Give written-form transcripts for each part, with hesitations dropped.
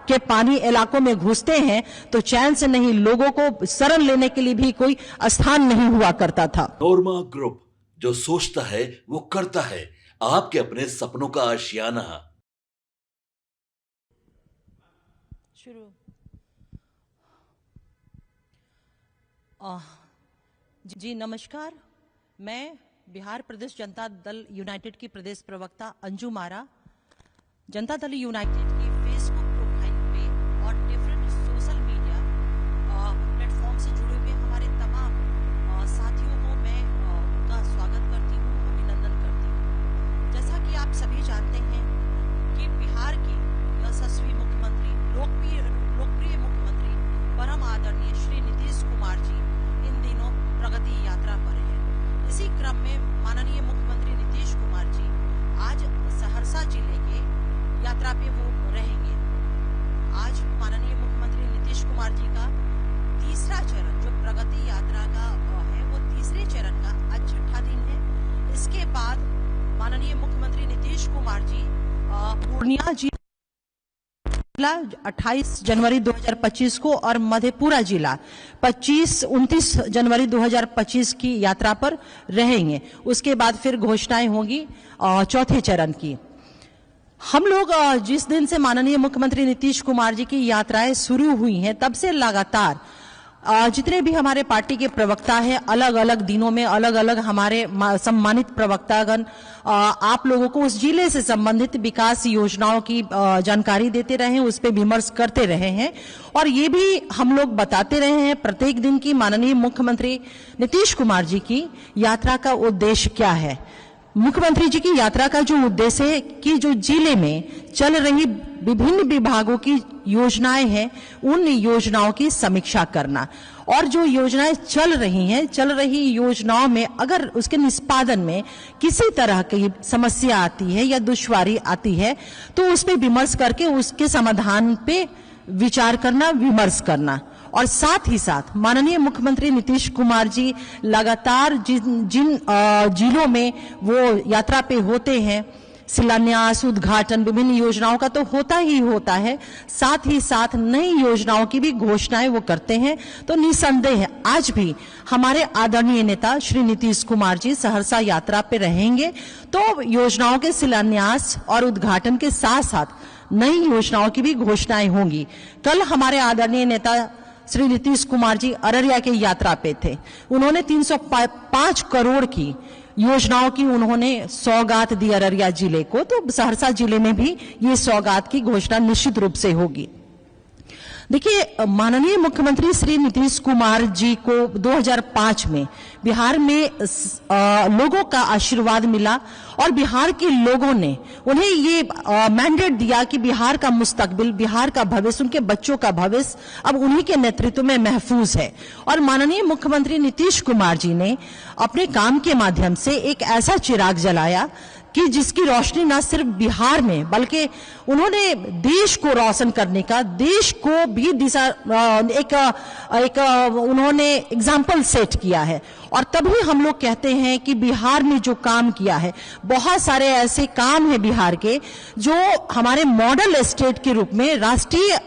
के पानी इलाकों में घुसते हैं तो चैन से नहीं, लोगों को शरण लेने के लिए भी कोई स्थान नहीं हुआ करता था। नोरमा ग्रुप, जो सोचता है वो करता है। आपके अपने सपनों का आशियाना। शुरू। जी नमस्कार, मैं बिहार प्रदेश जनता दल यूनाइटेड की प्रदेश प्रवक्ता अंजू मारा, जनता दल यूनाइटेड की फेसबुक प्रोफाइल पे और डिफरेंट सोशल मीडिया प्लेटफॉर्म से जुड़े हुए हमारे तमाम साथियों को मैं उनका स्वागत करती हूँ, अभिनंदन करती हूँ। जैसा कि आप सभी जानते हैं कि बिहार के यशस्वी मुख्यमंत्री, लोकप्रिय मुख्यमंत्री परम आदरणीय श्री नीतीश कुमार जी इन दिनों प्रगति यात्रा पर हैं। इसी क्रम में माननीय मुख्यमंत्री नीतीश कुमार जी आज सहरसा जिले के यात्रा पे वो रहेंगे। आज माननीय मुख्यमंत्री नीतीश कुमार जी का तीसरा चरण जो प्रगति यात्रा का है वो तीसरे चरण का आज छठा दिन है। इसके बाद माननीय मुख्यमंत्री नीतीश कुमार जी पूर्णिया जिला 28 जनवरी 2025 को और मधेपुरा जिला 29 जनवरी 2025 की यात्रा पर रहेंगे। उसके बाद फिर घोषणाएं होंगी चौथे चरण की। हम लोग जिस दिन से माननीय मुख्यमंत्री नीतीश कुमार जी की यात्राएं शुरू हुई हैं तब से लगातार जितने भी हमारे पार्टी के प्रवक्ता हैं, अलग अलग दिनों में अलग अलग हमारे सम्मानित प्रवक्तागण आप लोगों को उस जिले से संबंधित विकास योजनाओं की जानकारी देते रहे हैं, उस पर विमर्श करते रहे हैं और ये भी हम लोग बताते रहे हैं प्रत्येक दिन की माननीय मुख्यमंत्री नीतीश कुमार जी की यात्रा का उद्देश्य क्या है। मुख्यमंत्री जी की यात्रा का जो उद्देश्य है कि जो जिले में चल रही विभिन्न विभागों की योजनाएं हैं उन योजनाओं की समीक्षा करना और जो योजनाएं चल रही योजनाओं में अगर उसके निष्पादन में किसी तरह की समस्या आती है या दुश्वारी आती है तो उस पर विमर्श करके उसके समाधान पे विचार करना, विमर्श करना। और साथ ही साथ माननीय मुख्यमंत्री नीतीश कुमार जी लगातार जिन जिलों में वो यात्रा पे होते हैं, शिलान्यास, उद्घाटन विभिन्न योजनाओं का तो होता ही होता है, साथ ही साथ नई योजनाओं की भी घोषणाएं वो करते हैं। तो निसंदेह आज भी हमारे आदरणीय नेता श्री नीतीश कुमार जी सहरसा यात्रा पे रहेंगे। तो योजनाओं के शिलान्यास और उद्घाटन के साथ साथ नई योजनाओं की भी घोषणाएं होंगी। कल हमारे आदरणीय नेता श्री नीतीश कुमार जी अररिया के यात्रा पे थे। उन्होंने 305 करोड़ की योजनाओं की उन्होंने सौगात दी अररिया जिले को, तो सहरसा जिले में भी ये सौगात की घोषणा निश्चित रूप से होगी। देखिए, माननीय मुख्यमंत्री श्री नीतीश कुमार जी को 2005 में बिहार में लोगों का आशीर्वाद मिला और बिहार के लोगों ने उन्हें ये मैंडेट दिया कि बिहार का मुस्तकबिल, बिहार का भविष्य, उनके बच्चों का भविष्य अब उन्हीं के नेतृत्व में महफूज है। और माननीय मुख्यमंत्री नीतीश कुमार जी ने अपने काम के माध्यम से एक ऐसा चिराग जलाया कि जिसकी रोशनी न सिर्फ बिहार में बल्कि उन्होंने देश को रोशन करने का, देश को भी दिशा एक उन्होंने एग्जाम्पल सेट किया है। और तभी हम लोग कहते हैं कि बिहार में जो काम किया है, बहुत सारे ऐसे काम है बिहार के जो हमारे मॉडल स्टेट के रूप में राष्ट्रीय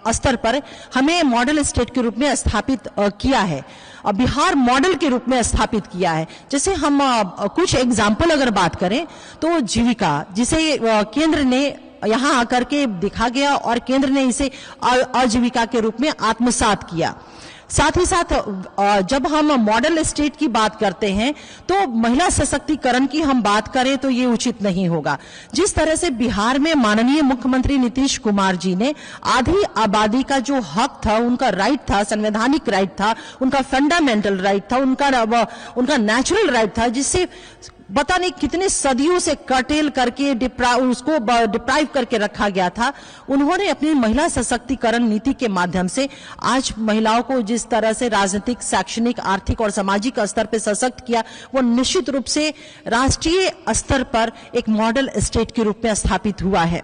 स्तर पर हमें मॉडल स्टेट के रूप में स्थापित किया है, बिहार मॉडल के रूप में स्थापित किया है। जैसे हम कुछ एग्जाम्पल अगर बात करें तो जीविका, जिसे केंद्र ने यहां आकर के दिखा गया और केंद्र ने इसे आजीविका के रूप में आत्मसात किया। साथ ही साथ जब हम मॉडल स्टेट की बात करते हैं तो महिला सशक्तिकरण की हम बात करें तो ये उचित नहीं होगा। जिस तरह से बिहार में माननीय मुख्यमंत्री नीतीश कुमार जी ने आधी आबादी का जो हक था, उनका राइट था, संवैधानिक राइट था, उनका फंडामेंटल राइट था, उनका नेचुरल राइट था, जिससे पता नहीं कितने सदियों से कर्टेल करके उसको डिप्राइव करके रखा गया था। उन्होंने अपनी महिला सशक्तिकरण नीति के माध्यम से आज महिलाओं को जिस तरह से राजनीतिक, शैक्षणिक, आर्थिक और सामाजिक स्तर पर सशक्त किया, वो निश्चित रूप से राष्ट्रीय स्तर पर एक मॉडल स्टेट के रूप में स्थापित हुआ है।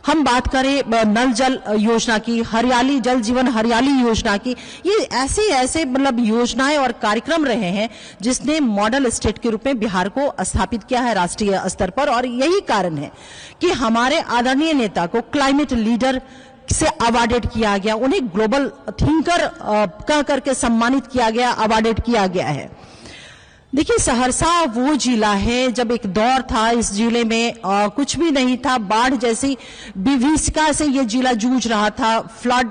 हम बात करें नल जल योजना की, हरियाली जल जीवन हरियाली योजना की, ये ऐसे मतलब योजनाएं और कार्यक्रम रहे हैं जिसने मॉडल स्टेट के रूप में बिहार को स्थापित किया है राष्ट्रीय स्तर पर। और यही कारण है कि हमारे आदरणीय नेता को क्लाइमेट लीडर से अवार्डेड किया गया, उन्हें ग्लोबल थिंकर कह करके सम्मानित किया गया, अवार्डेड किया गया है। देखिए, सहरसा वो जिला है, जब एक दौर था इस जिले में कुछ भी नहीं था, बाढ़ जैसी विभीषिका से ये जिला जूझ रहा था, फ्लड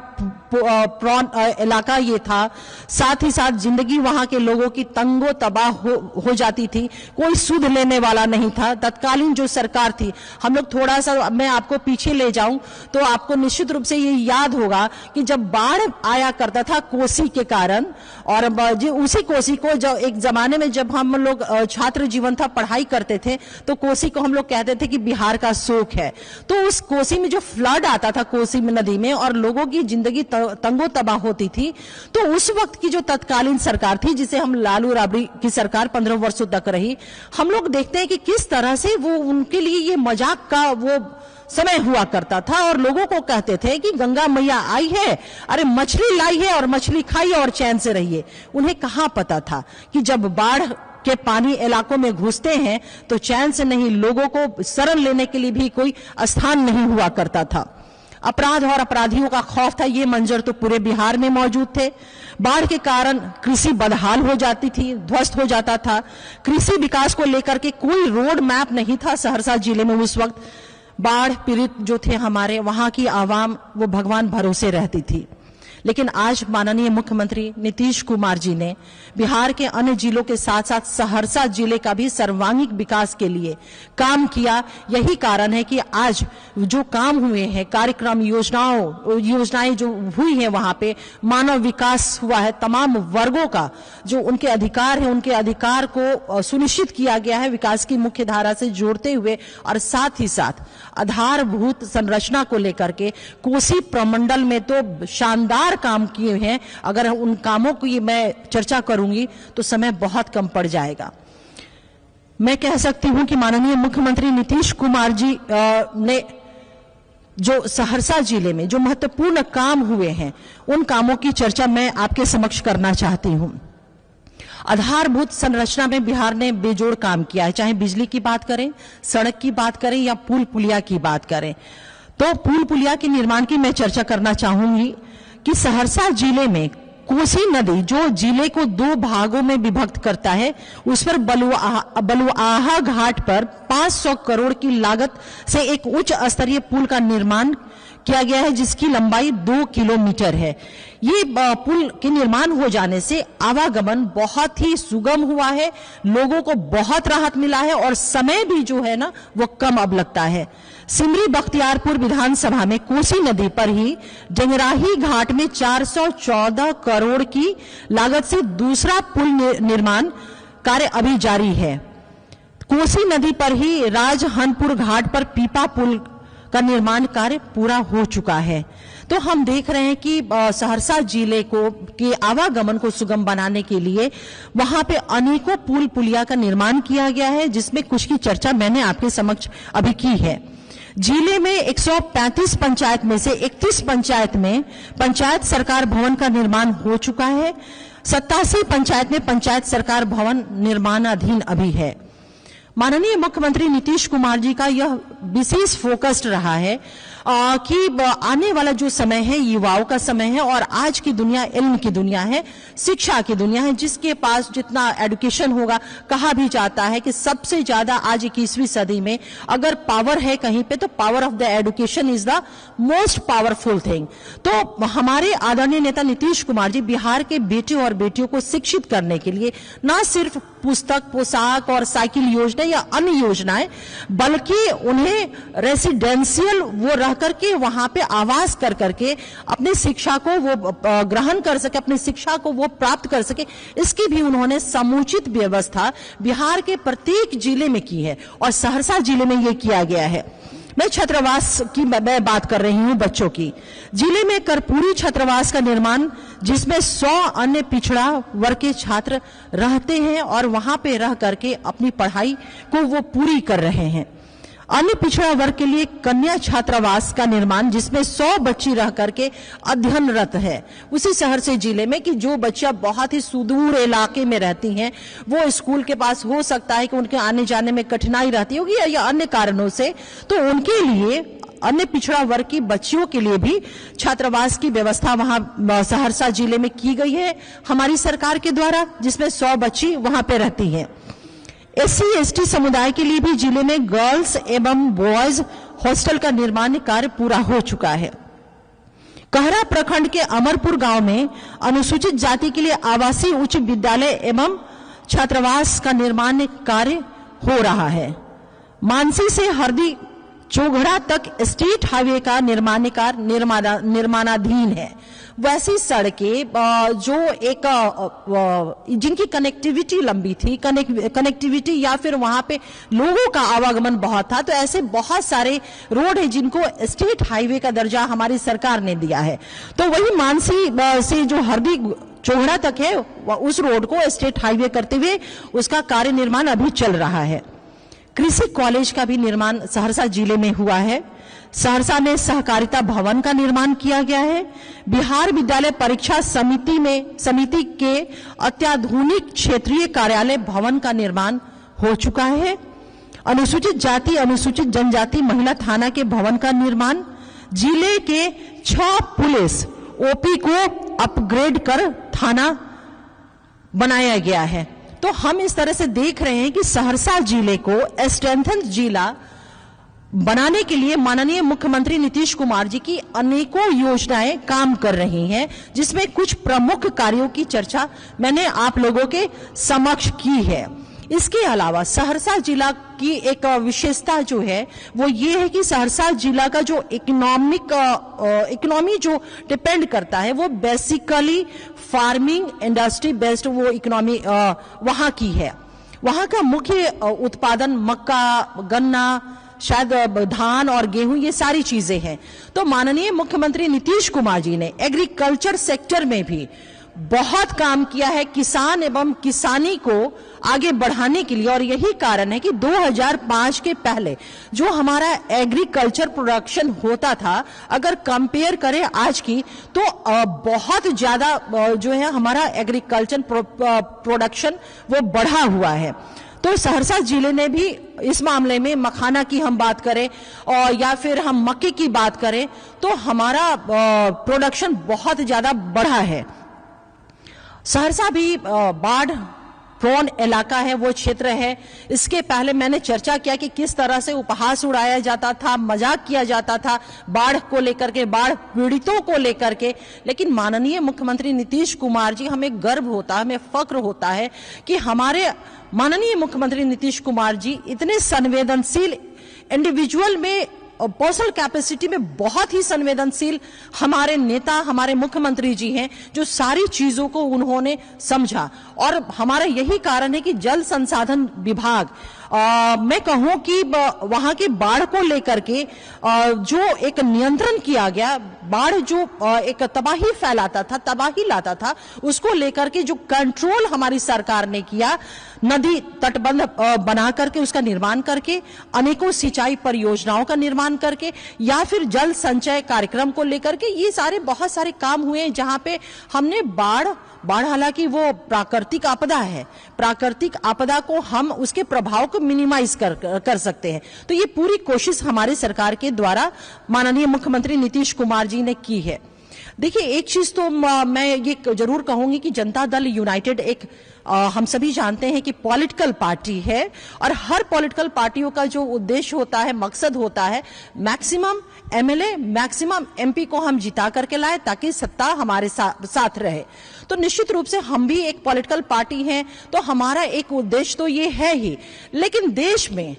प्रॉन इलाका ये था, साथ ही साथ जिंदगी वहां के लोगों की तंगो तबाह हो जाती थी, कोई सुध लेने वाला नहीं था। तत्कालीन जो सरकार थी, हम लोग थोड़ा सा, मैं आपको पीछे ले जाऊं तो आपको निश्चित रूप से ये याद होगा कि जब बाढ़ आया करता था कोसी के कारण, और उसी कोसी को जो एक जमाने में जब हम लोग छात्र जीवन था, पढ़ाई करते थे, तो कोसी को हम लोग कहते थे कि बिहार का शोक है। तो उस कोसी में जो फ्लड आता था कोसी नदी में, और लोगों की जिंदगी तंगो तबाह होती थी, तो उस वक्त की जो तत्कालीन सरकार थी, जिसे हम लालू राबड़ी की सरकार 15 वर्षों तक रही, हम लोग देखते हैं कि किस तरह से वो उनके लिए ये मजाक का वो समय हुआ करता था, और लोगों को कहते थे कि गंगा मैया आई है, अरे मछली लाई है और मछली खाइए और चैन से रहिए। उन्हें कहां पता था कि जब बाढ़ के पानी इलाकों में घुसते हैं तो चैन से नहीं, लोगों को शरण लेने के लिए भी कोई स्थान नहीं हुआ करता था। अपराध और अपराधियों का खौफ था, ये मंजर तो पूरे बिहार में मौजूद थे। बाढ़ के कारण कृषि बदहाल हो जाती थी, ध्वस्त हो जाता था। कृषि विकास को लेकर के कोई रोड मैप नहीं था सहरसा जिले में उस वक्त। बाढ़ पीड़ित जो थे हमारे वहां की आवाम, वो भगवान भरोसे रहती थी। लेकिन आज माननीय मुख्यमंत्री नीतीश कुमार जी ने बिहार के अन्य जिलों के साथ साथ सहरसा जिले का भी सर्वांगीण विकास के लिए काम किया। यही कारण है कि आज जो काम हुए हैं, कार्यक्रम, योजनाएं जो हुई हैं, वहां पे मानव विकास हुआ है। तमाम वर्गों का जो उनके अधिकार है, उनके अधिकार को सुनिश्चित किया गया है विकास की मुख्य धारा से जोड़ते हुए, और साथ ही साथ आधारभूत संरचना को लेकर के कोसी प्रमंडल में तो शानदार काम किए हैं। अगर उन कामों की मैं चर्चा करूंगी तो समय बहुत कम पड़ जाएगा। मैं कह सकती हूं कि माननीय मुख्यमंत्री नीतीश कुमार जी ने जो सहरसा जिले में जो महत्वपूर्ण काम हुए हैं, उन कामों की चर्चा मैं आपके समक्ष करना चाहती हूं। आधारभूत संरचना में बिहार ने बेजोड़ काम किया है, चाहे बिजली की बात करें, सड़क की बात करें या पुल पुलिया की बात करें। तो पुल पुलिया के निर्माण की मैं चर्चा करना चाहूंगी कि सहरसा जिले में कोसी नदी जो जिले को दो भागों में विभक्त करता है, उस पर बलुआहा घाट पर 500 करोड़ की लागत से एक उच्च स्तरीय पुल का निर्माण किया गया है, जिसकी लंबाई 2 किलोमीटर है। ये पुल के निर्माण हो जाने से आवागमन बहुत ही सुगम हुआ है, लोगों को बहुत राहत मिला है, और समय भी जो है ना वो कम अब लगता है। सिमरी बख्तियारपुर विधानसभा में कोसी नदी पर ही जंगराही घाट में 414 करोड़ की लागत से दूसरा पुल निर्माण कार्य अभी जारी है। कोसी नदी पर ही राजहनपुर घाट पर पीपा पुल का निर्माण कार्य पूरा हो चुका है। तो हम देख रहे हैं कि सहरसा जिले को के आवागमन को सुगम बनाने के लिए वहां पे अनेकों पुल पुलिया का निर्माण किया गया है, जिसमें कुछ की चर्चा मैंने आपके समक्ष अभी की है। जिले में 135 पंचायत में से 31 पंचायत में पंचायत सरकार भवन का निर्माण हो चुका है। 87 पंचायत में पंचायत सरकार भवन निर्माणाधीन अभी है। माननीय मुख्यमंत्री नीतीश कुमार जी का यह विशेष फोकस्ड रहा है कि आने वाला जो समय है युवाओं का समय है, और आज की दुनिया इल्म की दुनिया है, शिक्षा की दुनिया है। जिसके पास जितना एजुकेशन होगा, कहा भी जाता है कि सबसे ज्यादा आज 21वीं सदी में अगर पावर है कहीं पे तो power of the education is the most powerful thing. तो हमारे आदरणीय नेता नीतीश कुमार जी बिहार के बेटे और बेटियों को शिक्षित करने के लिए न सिर्फ पुस्तक, पोशाक और साइकिल योजना या अन्य योजनाएं, बल्कि उन्हें रेसिडेंशियल वो रह करके वहां पे आवास कर करके अपनी शिक्षा को वो ग्रहण कर सके, अपनी शिक्षा को वो प्राप्त कर सके, इसकी भी उन्होंने समुचित व्यवस्था बिहार के प्रत्येक जिले में की है, और सहरसा जिले में ये किया गया है। मैं छात्रावास की मैं बात कर रही हूं, बच्चों की। जिले में कर्पूरी छात्रावास का निर्माण, जिसमें 100 अन्य पिछड़ा वर्ग के छात्र रहते हैं और वहां पे रह करके अपनी पढ़ाई को वो पूरी कर रहे हैं। अन्य पिछड़ा वर्ग के लिए कन्या छात्रावास का निर्माण, जिसमें 100 बच्ची रह करके अध्ययनरत है उसी सहरसा जिले में, कि जो बच्चियां बहुत ही सुदूर इलाके में रहती हैं, वो स्कूल के पास हो सकता है कि उनके आने जाने में कठिनाई रहती होगी या अन्य कारणों से, तो उनके लिए अन्य पिछड़ा वर्ग की बच्चियों के लिए भी छात्रावास की व्यवस्था वहां सहरसा जिले में की गई है हमारी सरकार के द्वारा, जिसमें 100 बच्ची वहां पे रहती हैं। SC/ST समुदाय के लिए भी जिले में गर्ल्स एवं बॉयज हॉस्टल का निर्माण कार्य पूरा हो चुका है। कहरा प्रखंड के अमरपुर गांव में अनुसूचित जाति के लिए आवासीय उच्च विद्यालय एवं छात्रावास का निर्माण कार्य हो रहा है। मानसी से हरदी चौघड़ा तक स्टेट हाईवे का निर्माण कार्य निर्माणाधीन है। वैसी सड़कें जो एक जिनकी कनेक्टिविटी लंबी थी, कनेक्टिविटी या फिर वहां पे लोगों का आवागमन बहुत था, तो ऐसे बहुत सारे रोड है जिनको स्टेट हाईवे का दर्जा हमारी सरकार ने दिया है। तो वही मानसी से जो हरदी चौघड़ा तक है उस रोड को स्टेट हाईवे करते हुए उसका कार्य निर्माण अभी चल रहा है। कृषि कॉलेज का भी निर्माण सहरसा जिले में हुआ है। सहरसा में सहकारिता भवन का निर्माण किया गया है। बिहार विद्यालय परीक्षा समिति के अत्याधुनिक क्षेत्रीय कार्यालय भवन का निर्माण हो चुका है। अनुसूचित जाति अनुसूचित जनजाति महिला थाना के भवन का निर्माण, जिले के 6 पुलिस OP को अपग्रेड कर थाना बनाया गया है। तो हम इस तरह से देख रहे हैं कि सहरसा जिले को स्ट्रेंथन जिला बनाने के लिए माननीय मुख्यमंत्री नीतीश कुमार जी की अनेकों योजनाएं काम कर रही हैं, जिसमें कुछ प्रमुख कार्यों की चर्चा मैंने आप लोगों के समक्ष की है। इसके अलावा सहरसा जिला की एक विशेषता जो है वो ये है कि सहरसा जिला का जो इकोनॉमी जो डिपेंड करता है वो बेसिकली फार्मिंग इंडस्ट्री बेस्ड वो इकोनॉमी वहां की है। वहां का मुख्य उत्पादन मक्का, गन्ना, शायद धान और गेहूं, ये सारी चीजें हैं। तो माननीय मुख्यमंत्री नीतीश कुमार जी ने एग्रीकल्चर सेक्टर में भी बहुत काम किया है किसान एवं किसानी को आगे बढ़ाने के लिए, और यही कारण है कि 2005 के पहले जो हमारा एग्रीकल्चर प्रोडक्शन होता था, अगर कंपेयर करें आज की, तो बहुत ज्यादा जो है हमारा एग्रीकल्चर प्रोडक्शन वो बढ़ा हुआ है। तो सहरसा जिले ने भी इस मामले में मखाना की हम बात करें और या फिर हम मक्के की बात करें तो हमारा प्रोडक्शन बहुत ज्यादा बढ़ा है। सहरसा भी बाढ़ प्रोन इलाका है, वो क्षेत्र है। इसके पहले मैंने चर्चा किया कि किस तरह से उपहास उड़ाया जाता था, मजाक किया जाता था बाढ़ को लेकर के, बाढ़ पीड़ितों को लेकर के। लेकिन माननीय मुख्यमंत्री नीतीश कुमार जी, हमें गर्व होता है, हमें फक्र होता है कि हमारे माननीय मुख्यमंत्री नीतीश कुमार जी इतने संवेदनशील इंडिविजुअल में, पर्सनल कैपेसिटी में बहुत ही संवेदनशील हमारे नेता, हमारे मुख्यमंत्री जी हैं, जो सारी चीजों को उन्होंने समझा। और हमारा यही कारण है कि जल संसाधन विभाग, मैं कहूं कि वहां के बाढ़ को लेकर के जो एक नियंत्रण किया गया, बाढ़ जो एक तबाही फैलाता था, तबाही लाता था, उसको लेकर के जो कंट्रोल हमारी सरकार ने किया, नदी तटबंध बना करके उसका निर्माण करके, अनेकों सिंचाई परियोजनाओं का निर्माण करके, या फिर जल संचय कार्यक्रम को लेकर के, ये सारे बहुत सारे काम हुए जहां पे हमने बाढ़ हालांकि वो प्राकृतिक आपदा है, प्राकृतिक आपदा को हम उसके प्रभाव को मिनिमाइज कर सकते हैं। तो ये पूरी कोशिश हमारी सरकार के द्वारा माननीय मुख्यमंत्री नीतीश कुमार जी ने की है। देखिए, एक चीज तो मैं ये जरूर कहूंगी कि जनता दल यूनाइटेड एक हम सभी जानते हैं कि पॉलिटिकल पार्टी है, और हर पॉलिटिकल पार्टियों का जो उद्देश्य होता है, मकसद होता है, मैक्सिमम MLA, मैक्सिमम MP को हम जिता करके लाए ताकि सत्ता हमारे साथ रहे। तो निश्चित रूप से हम भी एक पॉलिटिकल पार्टी हैं, तो हमारा एक उद्देश्य तो ये है ही। लेकिन देश में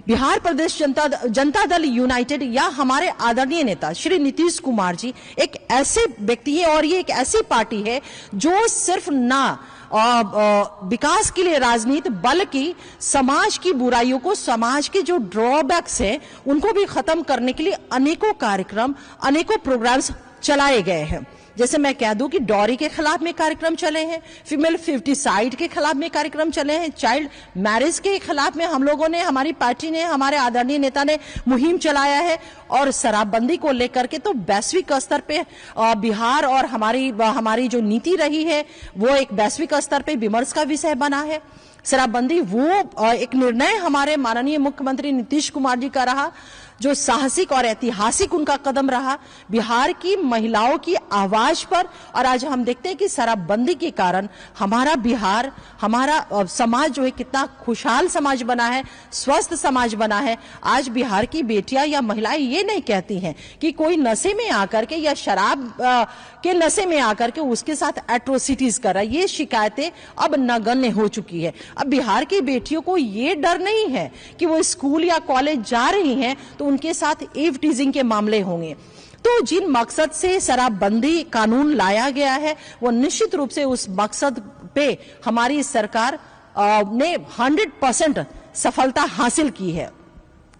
बिहार प्रदेश जनता दल यूनाइटेड या हमारे आदरणीय नेता श्री नीतीश कुमार जी एक ऐसे व्यक्ति है, और ये एक ऐसी पार्टी है जो सिर्फ ना विकास के लिए राजनीति, बल्कि समाज की बुराइयों को, समाज के जो ड्रॉबैक्स हैं उनको भी खत्म करने के लिए अनेकों कार्यक्रम, अनेकों प्रोग्राम्स चलाए गए हैं। जैसे मैं कह दूं कि डॉरी के खिलाफ में कार्यक्रम चले हैं, फीमेल फिफ्टिसाइड के खिलाफ में कार्यक्रम चले हैं, चाइल्ड मैरिज के खिलाफ में हम लोगों ने, हमारी पार्टी ने, हमारे आदरणीय नेता ने मुहिम चलाया है, और शराबबंदी को लेकर के तो वैश्विक स्तर पे बिहार और हमारी जो नीति रही है वो एक वैश्विक स्तर पे विमर्श का विषय बना है। शराबबंदी वो एक निर्णय हमारे माननीय मुख्यमंत्री नीतीश कुमार जी का रहा जो साहसिक और ऐतिहासिक उनका कदम रहा बिहार की महिलाओं की आवाज पर। और आज हम देखते हैं कि शराबबंदी के कारण हमारा बिहार, हमारा समाज जो है कितना खुशहाल समाज बना है, स्वस्थ समाज बना है। आज बिहार की बेटियां या महिलाएं ये नहीं कहती हैं कि कोई नशे में आकर के या शराब के नशे में आकर के उसके साथ एट्रोसिटीज कर रहा है। ये शिकायतें अब नगण्य हो चुकी है। अब बिहार की बेटियों को ये डर नहीं है कि वो स्कूल या कॉलेज जा रही हैं तो उनके साथ ईव टीजिंग के मामले होंगे। तो जिन मकसद से शराबबंदी कानून लाया गया है वो निश्चित रूप से उस मकसद पे हमारी सरकार ने 100% सफलता हासिल की है।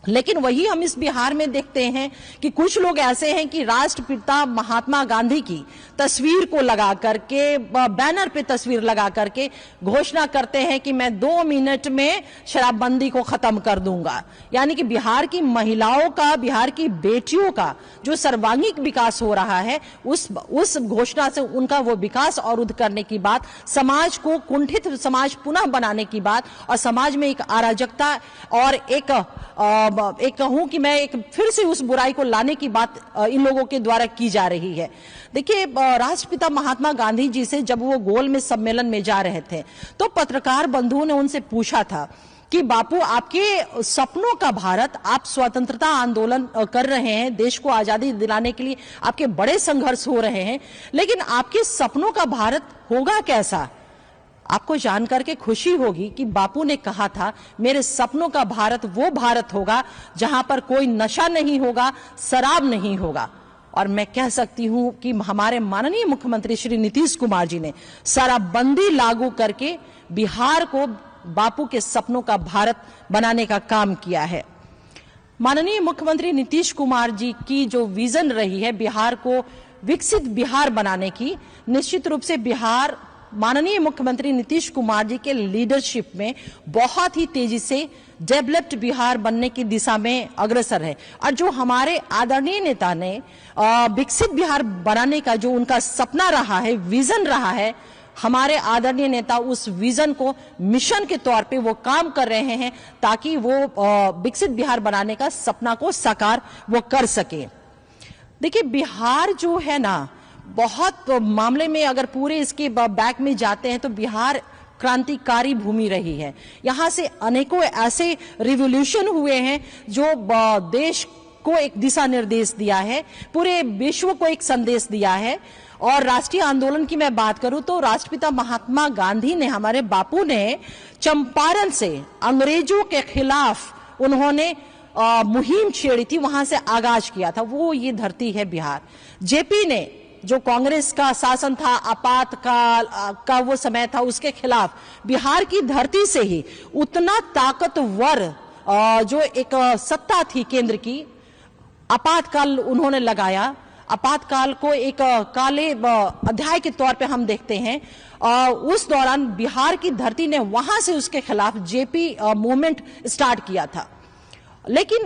लेकिन वही हम इस बिहार में देखते हैं कि कुछ लोग ऐसे हैं कि राष्ट्रपिता महात्मा गांधी की तस्वीर को लगा करके, बैनर पे तस्वीर लगा करके घोषणा करते हैं कि मैं 2 मिनट में शराबबंदी को खत्म कर दूंगा। यानी कि बिहार की महिलाओं का, बिहार की बेटियों का जो सर्वांगीण विकास हो रहा है, उस घोषणा से उनका वो विकास अवरुद्ध करने की बात, समाज को कुंठित समाज पुनः बनाने की बात और समाज में एक अराजकता और एक कहूं कि मैं एक फिर से उस बुराई को लाने की बात इन लोगों के द्वारा की जा रही है। देखिए, राष्ट्रपिता महात्मा गांधी जी से जब वो गोल में सम्मेलन में जा रहे थे तो पत्रकार बंधुओं ने उनसे पूछा था कि बापू, आपके सपनों का भारत, आप स्वतंत्रता आंदोलन कर रहे हैं, देश को आजादी दिलाने के लिए आपके बड़े संघर्ष हो रहे हैं, लेकिन आपके सपनों का भारत होगा कैसा? आपको जानकर के खुशी होगी कि बापू ने कहा था, मेरे सपनों का भारत वो भारत होगा जहां पर कोई नशा नहीं होगा, शराब नहीं होगा। और मैं कह सकती हूं कि हमारे माननीय मुख्यमंत्री श्री नीतीश कुमार जी ने शराबबंदी लागू करके बिहार को बापू के सपनों का भारत बनाने का काम किया है। माननीय मुख्यमंत्री नीतीश कुमार जी की जो विजन रही है बिहार को विकसित बिहार बनाने की, निश्चित रूप से बिहार माननीय मुख्यमंत्री नीतीश कुमार जी के लीडरशिप में बहुत ही तेजी से डेवलप्ड बिहार बनने की दिशा में अग्रसर है। और जो हमारे आदरणीय नेता ने विकसित बिहार बनाने का जो उनका सपना रहा है, विजन रहा है, हमारे आदरणीय नेता उस विजन को मिशन के तौर पे वो काम कर रहे हैं ताकि वो विकसित बिहार बनाने का सपना को साकार वो कर सके। देखिए, बिहार जो है ना, बहुत मामले में अगर पूरे इसके बैक में जाते हैं तो बिहार क्रांतिकारी भूमि रही है। यहां से अनेकों ऐसे रिवॉल्यूशन हुए हैं जो देश को एक दिशा निर्देश दिया है, पूरे विश्व को एक संदेश दिया है। और राष्ट्रीय आंदोलन की मैं बात करूं तो राष्ट्रपिता महात्मा गांधी ने, हमारे बापू ने चंपारण से अंग्रेजों के खिलाफ उन्होंने मुहिम छेड़ी थी, वहां से आगाज किया था। वो ये धरती है बिहार। जेपी ने, जो कांग्रेस का शासन था, आपातकाल का वो समय था, उसके खिलाफ बिहार की धरती से ही उतना ताकतवर जो एक सत्ता थी केंद्र की, आपातकाल उन्होंने लगाया। आपातकाल को एक काले अध्याय के तौर पे हम देखते हैं। उस दौरान बिहार की धरती ने वहां से उसके खिलाफ जेपी मूवमेंट स्टार्ट किया था। लेकिन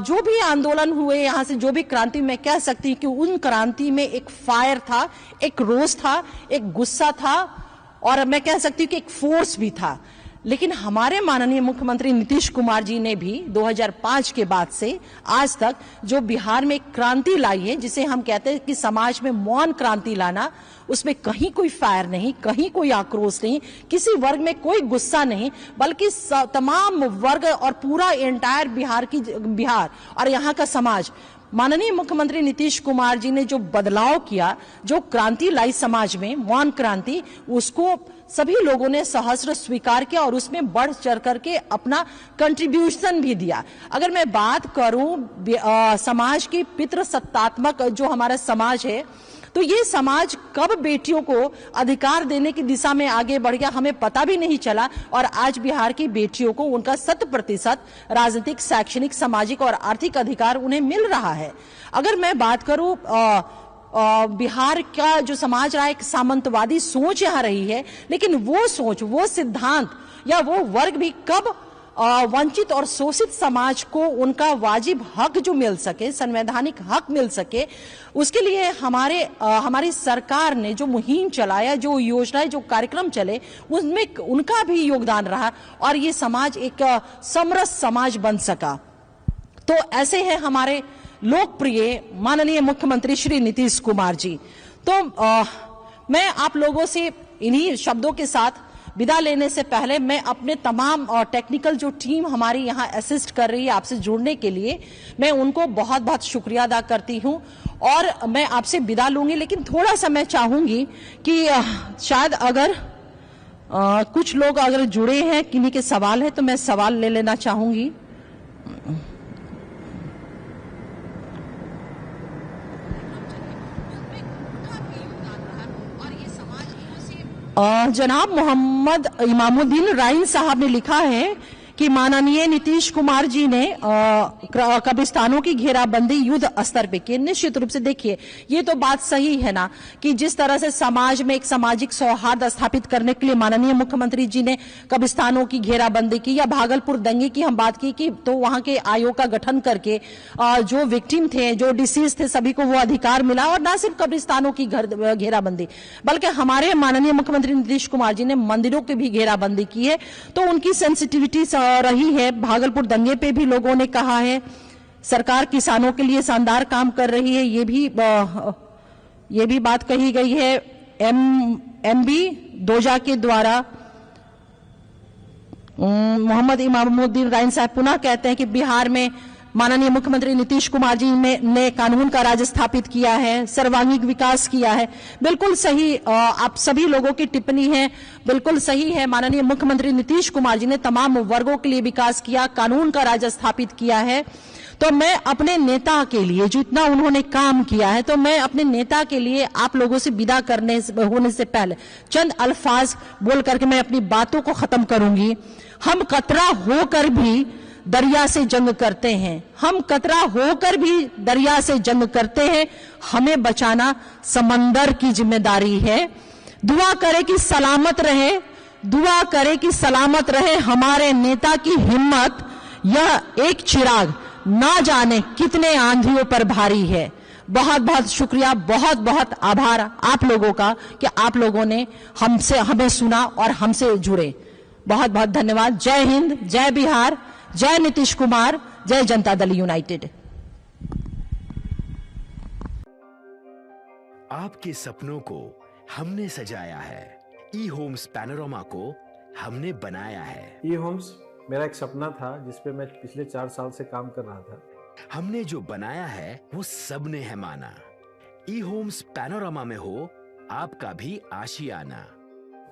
जो भी आंदोलन हुए, यहां से जो भी क्रांति, मैं कह सकती हूं कि उन क्रांति में एक फायर था, एक रोष था, एक गुस्सा था और मैं कह सकती हूं कि एक फोर्स भी था। लेकिन हमारे माननीय मुख्यमंत्री नीतीश कुमार जी ने भी 2005 के बाद से आज तक जो बिहार में क्रांति लाई है, जिसे हम कहते हैं कि समाज में मौन क्रांति लाना, उसमें कहीं कोई फायर नहीं, कहीं कोई आक्रोश नहीं, किसी वर्ग में कोई गुस्सा नहीं, बल्कि तमाम वर्ग और पूरा एंटायर बिहार और यहाँ का समाज, माननीय मुख्यमंत्री नीतीश कुमार जी ने जो बदलाव किया, जो क्रांति लाई समाज में, मौन क्रांति, उसको सभी लोगों ने सहर्ष स्वीकार किया और उसमें बढ़ चढ़ करके अपना कंट्रीब्यूशन भी दिया। अगर मैं बात करूं समाज की पितृसत्तात्मक जो हमारा समाज है, तो ये समाज कब बेटियों को अधिकार देने की दिशा में आगे बढ़ गया हमें पता भी नहीं चला। और आज बिहार की बेटियों को उनका 100% राजनीतिक, शैक्षणिक, सामाजिक और आर्थिक अधिकार उन्हें मिल रहा है। अगर मैं बात करूं बिहार का जो समाज रहा, एक सामंतवादी सोच यहाँ रही है, लेकिन वो सोच, वो सिद्धांत या वो वर्ग भी कब वंचित और शोषित समाज को उनका वाजिब हक जो मिल सके, संवैधानिक हक मिल सके, उसके लिए हमारी सरकार ने जो मुहिम चलाया, जो योजनाएं, जो कार्यक्रम चले, उसमें उनका भी योगदान रहा और ये समाज एक समरस समाज बन सका। तो ऐसे हैं हमारे लोकप्रिय माननीय मुख्यमंत्री श्री नीतीश कुमार जी। तो मैं आप लोगों से इन्हीं शब्दों के साथ विदा लेने से पहले मैं अपने तमाम टेक्निकल जो टीम हमारी यहाँ असिस्ट कर रही है आपसे जुड़ने के लिए, मैं उनको बहुत बहुत शुक्रिया अदा करती हूँ और मैं आपसे विदा लूंगी। लेकिन थोड़ा सा मैं चाहूंगी कि शायद अगर कुछ लोग अगर जुड़े हैं, किन्हीं के सवाल है तो मैं सवाल ले लेना चाहूंगी। जनाब मोहम्मद इमामुद्दीन राइन साहब ने लिखा है कि माननीय नीतीश कुमार जी ने कब्रिस्तानों की घेराबंदी युद्ध स्तर पे की। निश्चित रूप से देखिए, ये तो बात सही है ना कि जिस तरह से समाज में एक सामाजिक सौहार्द स्थापित करने के लिए माननीय मुख्यमंत्री जी ने कब्रिस्तानों की घेराबंदी की, या भागलपुर दंगे की हम बात की तो वहां के आयोग का गठन करके जो विक्टिम थे, जो डिसीज थे, सभी को वो अधिकार मिला। और न सिर्फ कब्रिस्तानों की घेराबंदी, बल्कि हमारे माननीय मुख्यमंत्री नीतीश कुमार जी ने मंदिरों की भी घेराबंदी की है। तो उनकी सेंसिटिविटी रही है। भागलपुर दंगे पे भी लोगों ने कहा है सरकार किसानों के लिए शानदार काम कर रही है, ये भी बात कही गई है। एमबी दोजा के द्वारा मोहम्मद इमामुद्दीन राइन साहब पुनः कहते हैं कि बिहार में माननीय मुख्यमंत्री नीतीश कुमार जी ने कानून का राज स्थापित किया है, सर्वांगीण विकास किया है। बिल्कुल सही, आप सभी लोगों की टिप्पणी है, बिल्कुल सही है। माननीय मुख्यमंत्री नीतीश कुमार जी ने तमाम वर्गों के लिए विकास किया, कानून का राज स्थापित किया है। तो मैं अपने नेता के लिए, जो इतना उन्होंने काम किया है, तो मैं अपने नेता के लिए आप लोगों से विदा होने से पहले चंद अल्फाज बोल करके मैं अपनी बातों को खत्म करूंगी। हम कतरा होकर भी दरिया से जंग करते हैं, हम कतरा होकर भी दरिया से जंग करते हैं, हमें बचाना समंदर की जिम्मेदारी है। दुआ करे कि सलामत रहे, दुआ करे कि सलामत रहे हमारे नेता की हिम्मत। यह एक चिराग ना जाने कितने आंधियों पर भारी है। बहुत बहुत शुक्रिया, बहुत बहुत आभार आप लोगों का कि आप लोगों ने हमें सुना और हमसे जुड़े। बहुत बहुत धन्यवाद। जय हिंद, जय बिहार, जय नीतीश कुमार, जय जनता दल यूनाइटेड। आपके सपनों को हमने सजाया है, ई होम्स पैनोरमा को हमने बनाया है। ई होम्स मेरा एक सपना था जिसपे मैं पिछले 4 साल से काम कर रहा था। हमने जो बनाया है वो सबने है माना। ई होम्स पैनोरमा में हो आपका भी आशियाना।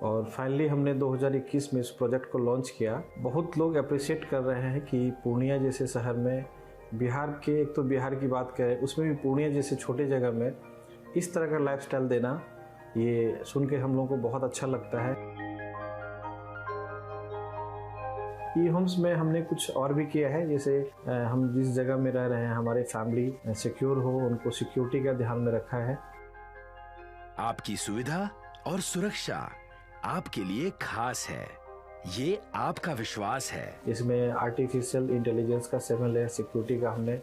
और फाइनली हमने 2021 में इस प्रोजेक्ट को लॉन्च किया। बहुत लोग अप्रिशिएट कर रहे हैं कि पूर्णिया जैसे शहर में, बिहार के, एक तो बिहार की बात करें उसमें भी पूर्णिया जैसे छोटे जगह में इस तरह का लाइफस्टाइल देना, ये सुन के हम लोगों को बहुत अच्छा लगता है। ई होम्स में हमने कुछ और भी किया है, जैसे हम जिस जगह में रह रहे हैं हमारे फैमिली सिक्योर हो, उनको सिक्योरिटी का ध्यान में रखा है। आपकी सुविधा और सुरक्षा आपके लिए खास है, ये आपका विश्वास है। इसमें आर्टिफिशियल इंटेलिजेंस का 7 लेयर सिक्योरिटी का हमने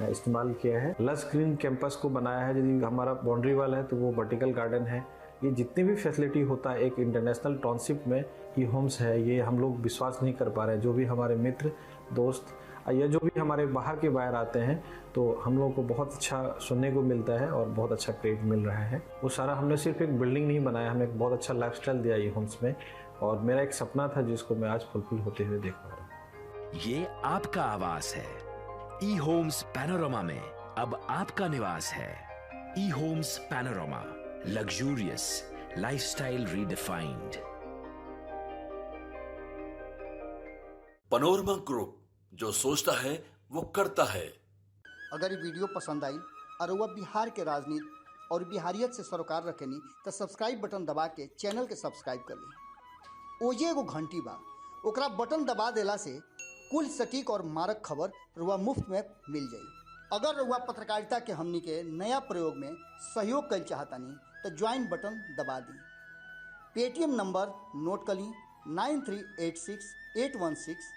इस्तेमाल किया है। लस ग्रीन कैंपस को बनाया है। यदि हमारा बाउंड्री वाल है तो वो वर्टिकल गार्डन है। ये जितनी भी फैसिलिटी होता है एक इंटरनेशनल टाउनशिप में ई होम्स है, ये हम लोग विश्वास नहीं कर पा रहे हैं। जो भी हमारे मित्र, दोस्त या जो भी हमारे बाहर के बाहर आते हैं तो हम लोगों को बहुत अच्छा सुनने को मिलता है और बहुत अच्छा क्रेडिट मिल रहा है। वो सारा हमने सिर्फ एक बिल्डिंग नहीं बनाया, हमें एक बहुत अच्छा लाइफस्टाइल दिया ई होम्स में, और मेरा एक सपना था जिसको मैं आज फुलफिल होते हुए देख पा रहा हूँ। ये आपका आवास है। ई होम्स पैनोरमा में अब आपका निवास है। E homes panorama, luxurious lifestyle redefined. Panorama group, जो सोचता है वो करता है। अगर ये वीडियो पसंद आई और वह बिहार के राजनीति और बिहारियत से सरोकार रखेनी तो सब्सक्राइब बटन दबा के चैनल के सब्सक्राइब कर ली। ओजे एगो घंटी बा, ओकरा बटन दबा देला से कुल सटीक और मारक खबर रुआ मुफ्त में मिल जाई। अगर रुआ पत्रकारिता के हमनी के नया प्रयोग में सहयोग कर चाहतानी तो ज्वाइन बटन दबा दी। पेटीएम नंबर नोट कर ली 9386 816